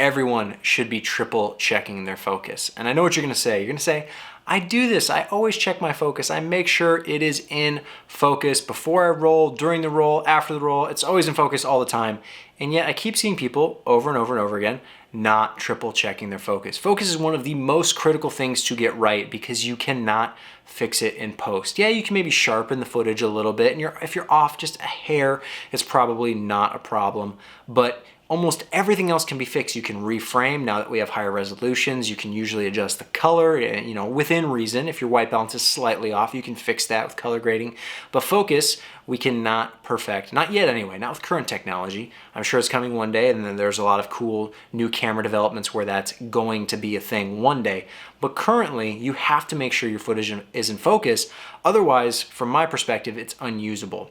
everyone should be triple checking their focus. And I know what you're gonna say. You're gonna say, I do this, I always check my focus. I make sure it is in focus before I roll, during the roll, after the roll. It's always in focus all the time. And yet I keep seeing people over and over and over again not triple checking their focus. Focus is one of the most critical things to get right because you cannot fix it in post. Yeah, you can maybe sharpen the footage a little bit, and if you're off just a hair, it's probably not a problem. But almost everything else can be fixed. You can reframe. Now that we have higher resolutions, you can usually adjust the color, you know, within reason. If your white balance is slightly off, you can fix that with color grading. But focus, we cannot perfect. Not yet anyway, not with current technology. I'm sure it's coming one day, and then there's a lot of cool new camera developments where that's going to be a thing one day. But currently, you have to make sure your footage is in focus. Otherwise, from my perspective, it's unusable.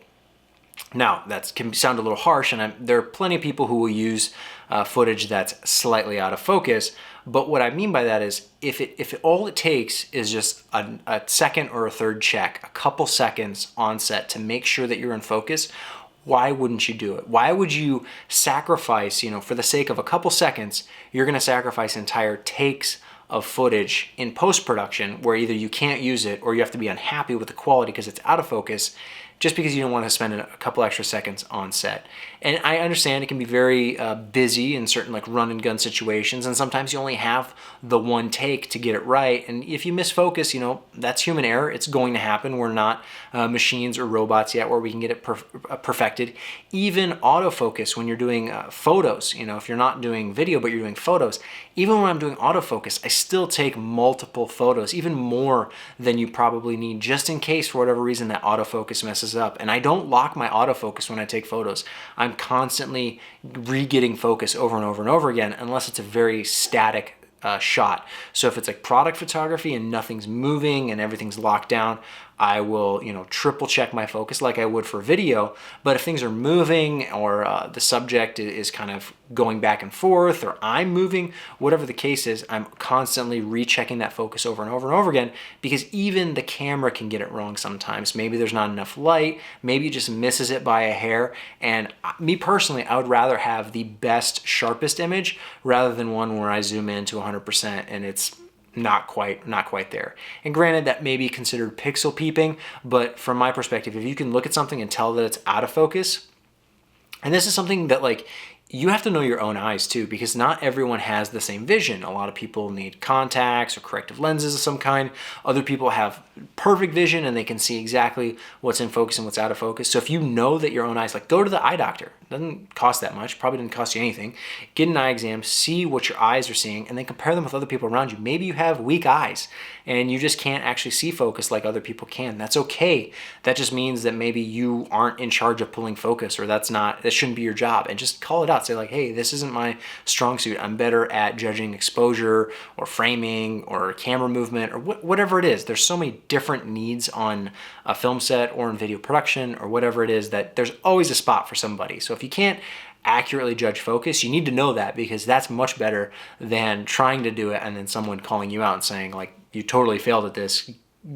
Now, that can sound a little harsh, and there are plenty of people who will use footage that's slightly out of focus. But what I mean by that is if all it takes is just a second or a third check, a couple seconds on set to make sure that you're in focus, why wouldn't you do it? Why would you sacrifice, you know, for the sake of a couple seconds, you're going to sacrifice entire takes of footage in post-production where either you can't use it or you have to be unhappy with the quality because it's out of focus, just because you don't want to spend a couple extra seconds on set. And I understand it can be very busy in certain like run and gun situations, and sometimes you only have the one take to get it right. And if you miss focus, you know, that's human error. It's going to happen. We're not machines or robots yet where we can get it perfected. Even autofocus when you're doing photos, you know, if you're not doing video but you're doing photos, even when I'm doing autofocus, I still take multiple photos, even more than you probably need, just in case for whatever reason that autofocus messes up. And I don't lock my autofocus when I take photos. I'm constantly re-getting focus over and over and over again, unless it's a very static shot. So if it's like product photography and nothing's moving and everything's locked down, I will, you know, triple check my focus like I would for video. But if things are moving or the subject is kind of going back and forth or I'm moving, whatever the case is, I'm constantly rechecking that focus over and over and over again, because even the camera can get it wrong sometimes. Maybe there's not enough light, maybe it just misses it by a hair. And me personally, I would rather have the best, sharpest image rather than one where I zoom in to 100% and it's not quite there. And granted, that may be considered pixel peeping, but from my perspective, if you can look at something and tell that it's out of focus, and this is something that like you have to know your own eyes too, because not everyone has the same vision. A lot of people need contacts or corrective lenses of some kind. Other people have perfect vision and they can see exactly what's in focus and what's out of focus. So if you know that your own eyes, like go to the eye doctor. It doesn't cost that much, probably didn't cost you anything. Get an eye exam, see what your eyes are seeing, and then compare them with other people around you. Maybe you have weak eyes and you just can't actually see focus like other people can. That's okay. That just means that maybe you aren't in charge of pulling focus, or that shouldn't be your job, and just call it out. Say like, hey, this isn't my strong suit. I'm better at judging exposure or framing or camera movement or whatever it is. There's so many different needs on a film set or in video production or whatever it is, that there's always a spot for somebody. So if you can't accurately judge focus, you need to know that, because that's much better than trying to do it and then someone calling you out and saying like, you totally failed at this,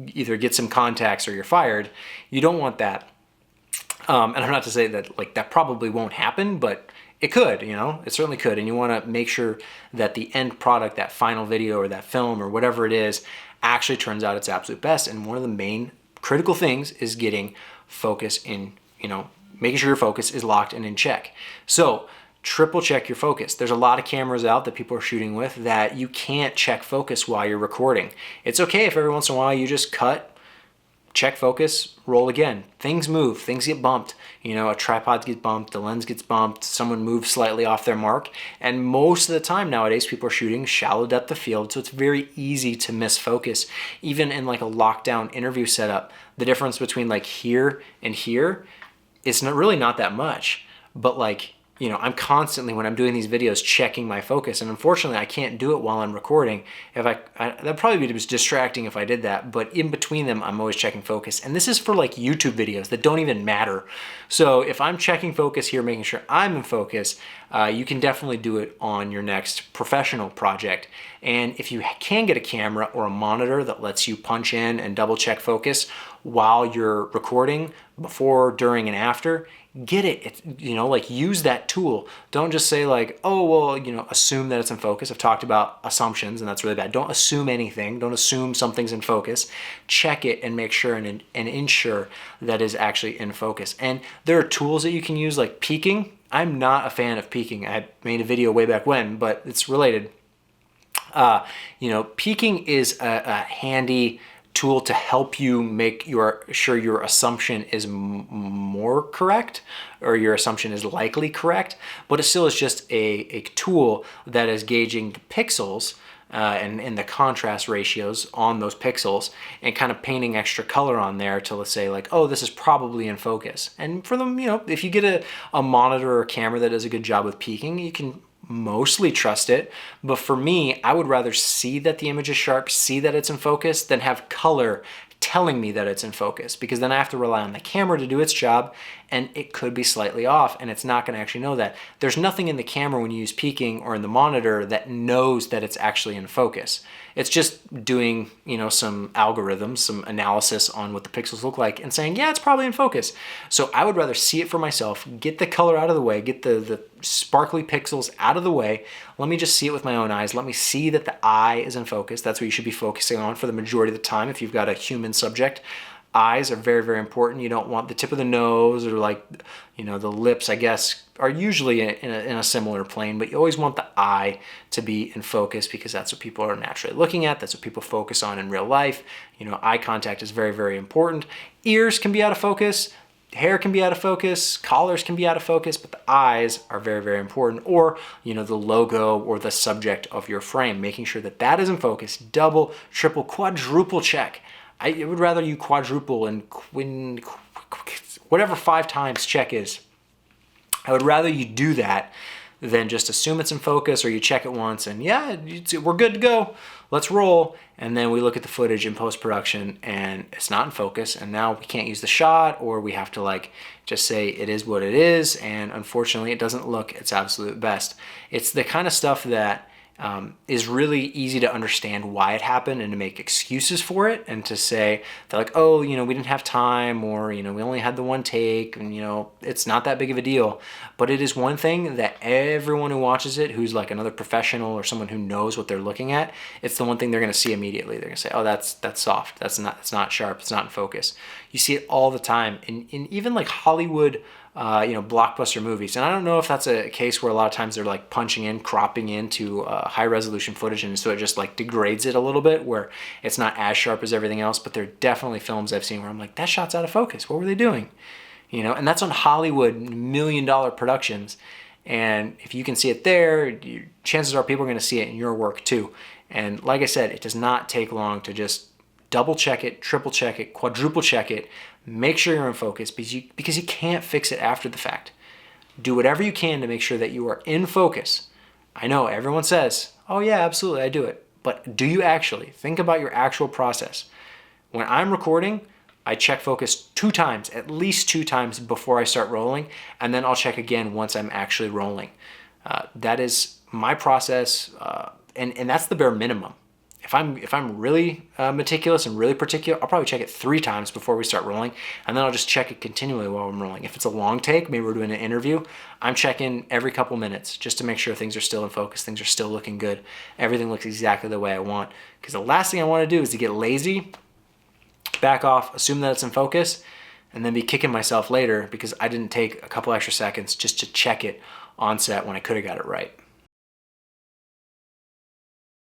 either get some contacts or you're fired. You don't want that. And I'm not to say that like that probably won't happen, but it could, you know, it certainly could. And you want to make sure that the end product, that final video or that film or whatever it is, actually turns out its absolute best. And one of the main critical things is getting focus in, you know, making sure your focus is locked and in check. So triple check your focus. There's a lot of cameras out that people are shooting with that you can't check focus while you're recording. It's okay if every once in a while you just cut, check focus, roll again. Things move, things get bumped. You know, a tripod gets bumped, the lens gets bumped, someone moves slightly off their mark. And most of the time nowadays, people are shooting shallow depth of field, so it's very easy to miss focus. Even in like a lockdown interview setup, the difference between like here and here, it's not that much. But like, you know, I'm constantly, when I'm doing these videos, checking my focus. And unfortunately, I can't do it while I'm recording. That'd probably be distracting if I did that. But in between them, I'm always checking focus. And this is for like YouTube videos that don't even matter. So if I'm checking focus here, making sure I'm in focus, you can definitely do it on your next professional project. And if you can get a camera or a monitor that lets you punch in and double check focus while you're recording, before, during, and after, get it. Like, use that tool. Don't just say like, oh, well, assume that it's in focus. I've talked about assumptions, and that's really bad. Don't assume anything. Don't assume something's in focus. Check it and make sure and ensure that is actually in focus. And there are tools that you can use, like peaking. I'm not a fan of peaking. I made a video way back when, but it's related. Peaking is a handy tool to help you make sure your assumption is more correct, or your assumption is likely correct, but it still is just a tool that is gauging the pixels and the contrast ratios on those pixels, and kind of painting extra color on there to, let's say, like, oh, this is probably in focus. And for them, if you get a monitor or a camera that does a good job with peaking, you can mostly trust it. But for me, I would rather see that the image is sharp, see that it's in focus, than have color telling me that it's in focus, because then I have to rely on the camera to do its job, and it could be slightly off, and it's not going to actually know that. There's nothing in the camera when you use peaking or in the monitor that knows that it's actually in focus. It's just doing, some algorithms, some analysis on what the pixels look like, and saying, yeah, it's probably in focus. So I would rather see it for myself, get the color out of the way, get the sparkly pixels out of the way. Let me just see it with my own eyes. Let me see that the eye is in focus. That's what you should be focusing on for the majority of the time if you've got a human subject. Eyes are very, very important. You don't want the tip of the nose, or the lips, I guess, are usually in a similar plane, but you always want the eye to be in focus, because that's what people are naturally looking at. That's what people focus on in real life. Eye contact is very, very important. Ears can be out of focus. Hair can be out of focus, collars can be out of focus, but the eyes are very, very important. Or, the logo or the subject of your frame, making sure that that is in focus. Double, triple, quadruple check. I would rather you quadruple and whatever 5 times check is. I would rather you do that than just assume it's in focus, or you check it once and yeah, we're good to go. Let's roll. And then we look at the footage in post-production and it's not in focus, and now we can't use the shot, or we have to just say it is what it is, and unfortunately it doesn't look its absolute best. It's the kind of stuff that is really easy to understand why it happened, and to make excuses for it, and to say they're like, oh, we didn't have time, or we only had the one take, and it's not that big of a deal. But it is one thing that everyone who watches it, who's like another professional or someone who knows what they're looking at, it's the one thing they're going to see immediately. They're going to say, oh, that's soft, it's not sharp, it's not in focus. You see it all the time in even like Hollywood blockbuster movies. And I don't know if that's a case where a lot of times they're like punching in, cropping into high resolution footage, and so it just like degrades it a little bit, where it's not as sharp as everything else. But there are definitely films I've seen where I'm like, that shot's out of focus. What were they doing? And that's on Hollywood $1 million productions. And if you can see it there, chances are people are going to see it in your work too. And like I said, it does not take long to just double check it, triple check it, quadruple check it. Make sure you're in focus, because you can't fix it after the fact. Do whatever you can to make sure that you are in focus. I know everyone says, oh yeah, absolutely, I do it. But do you actually? Think about your actual process. When I'm recording, I check focus 2 times, at least 2 times before I start rolling, and then I'll check again once I'm actually rolling. That is my process, and that's the bare minimum. If I'm really meticulous and really particular, I'll probably check it 3 times before we start rolling, and then I'll just check it continually while I'm rolling. If it's a long take, maybe we're doing an interview, I'm checking every couple minutes just to make sure things are still in focus, things are still looking good, everything looks exactly the way I want. Because the last thing I want to do is to get lazy, back off, assume that it's in focus, and then be kicking myself later because I didn't take a couple extra seconds just to check it on set when I could have got it right.